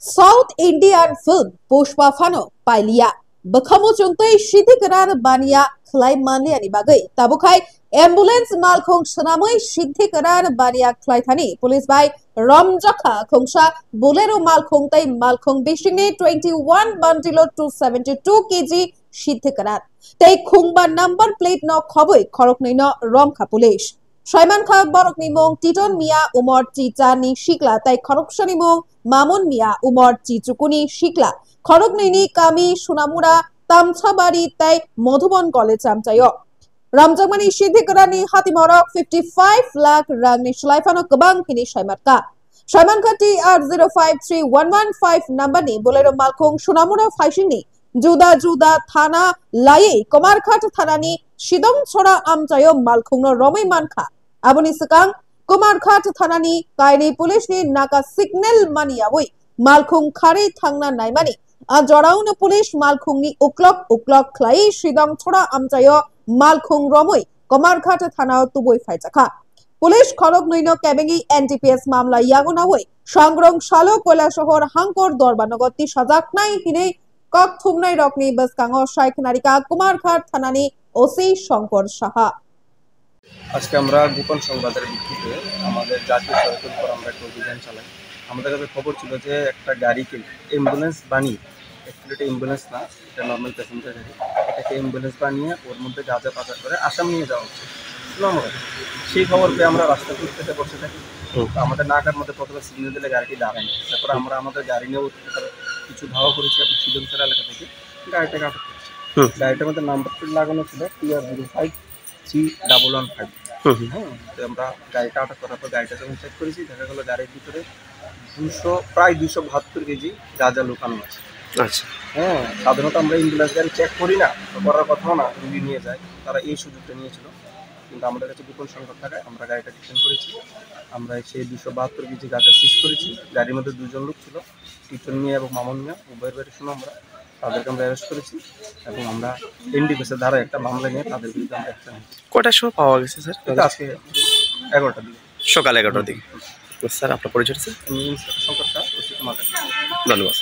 South Indian film Pushpa Fano Pailia Bakhamu Chungtai Shithikaran Bania Klai Maniani Bagai Tabukai Ambulance Malkhong Sanamai Shithikaran Bania Klai Thani Police by Ramjaka Kongsha Bolero Malkhong Tai Malkhong Bishine 21 Bundilo 272 kg Shithikaran Tai Khungba number plate no Khoboi Khorokni no Romkha Police Shaiman Kha Borok Nimong Titon Mia Umor Titani Shikla Tai Khorokshani Mong Mamun Mia Umor Tichukuni Shikla Khoroknini Kami Sunamura Tamchabari Tai Modhubon College Amchayo Ramjamani Shithikaran Hatimorok 55 lakh Rangni Shlaifano Kabang Hini Shaimatka Shaiman Kha TR053115 number ni Bolero Malkhong Sunamura Faishini Juda Thana Lai Komarkhat Thanani Shidong Chora Amchayo Malkhongno Romai Mankha Aboni Sakang Komarkhat Thanani Kaini Police ni Naka Signal Mani Abui Malkhong Khari Thangna Naimani Ajarauna Police Malkhong ni Uklok Klai Shidong Chora Amchayo Malkhong Romoi Komarkhat Thana Tuboi Faitaka Police Khorok Noino Kebengi NTPS Mamla Yagunawoi Shangrong Shalo Kola Shohor Hankor Dorbanogoti Sajak Nai Hine Kok Thumnai Rokni Baskango Shaikh Narika Komarkhat Thanani OC Shankar Saha আজকে আমরা গোপন সংবাদের ভিত্তিতে আমাদের জাতীয় সড়কের উপর আমরা একটা অভিযান চালাই। আমাদের কাছে খবর ছিল যে একটা গাড়িকে অ্যাম্বুলেন্স বানিয়ে, অ্যাকচুয়ালি এটা অ্যাম্বুলেন্স না, এটা নর্মাল প্যাসেঞ্জার গাড়ি, এটাকে অ্যাম্বুলেন্স বানিয়ে ওর মধ্যে গাঁজা পাচার করে আসাম নিয়ে যাওয়া হচ্ছে। সেই খবর পেয়ে আমরা রাস্তা খুঁজতে বসে থাকি। আমাদের নাকার মধ্যে প্রথমে সিগন্যাল দিলে গাড়িটি দাঁড়ায়নি, তারপরে আমরা আমাদের গাড়ি নিয়ে কিছু ধাওয়া করেছি এবং সুজনসরা এলাকা থেকে গাড়িটাকে আটক করেছি। গাড়িটার মধ্যে নাম্বার প্লেট লাগানো ছিল TR05C115। তো আমরা গাড়িটা আটক করার পর গাড়িটা যখন চেক করেছি দেখা গেলো গাড়ির ভিতরে প্রায় 272 কেজি গাঁজা লুকানো আছে। আচ্ছা, হ্যাঁ, সাধারণত আমরা অ্যাম্বুলেন্স গাড়ি চেক করি না, করার কথাও না, রুগী নিয়ে যায়, তারা এই সুযোগটা নিয়েছিল। কিন্তু আমাদের কাছে গোপন সংবাদ থাকায় আমরা গাড়িটা ডিটেন করেছি। আমরা সেই 272 কেজি গাঁজা সিজ করেছি। গাড়ির মধ্যে দুজন লোক ছিল, টিটন মিয়া এবং মামুন মিয়া, উভয়ের বাড়ি শুনো আমরা তাদেরকে আমরা অ্যারেস্ট করেছি এবং আমরা এনডিপিএসের ধারায় একটা মামলা নিয়ে তাদের বিরুদ্ধে আমরা অ্যাকশন নিয়েছি। কটার সময় পাওয়া গেছে স্যার? আজকে 11টার দিকে, সকাল 11টার দিকে। স্যার আপনার পরিচয় স্যার? শঙ্কর শাহ, ধন্যবাদ।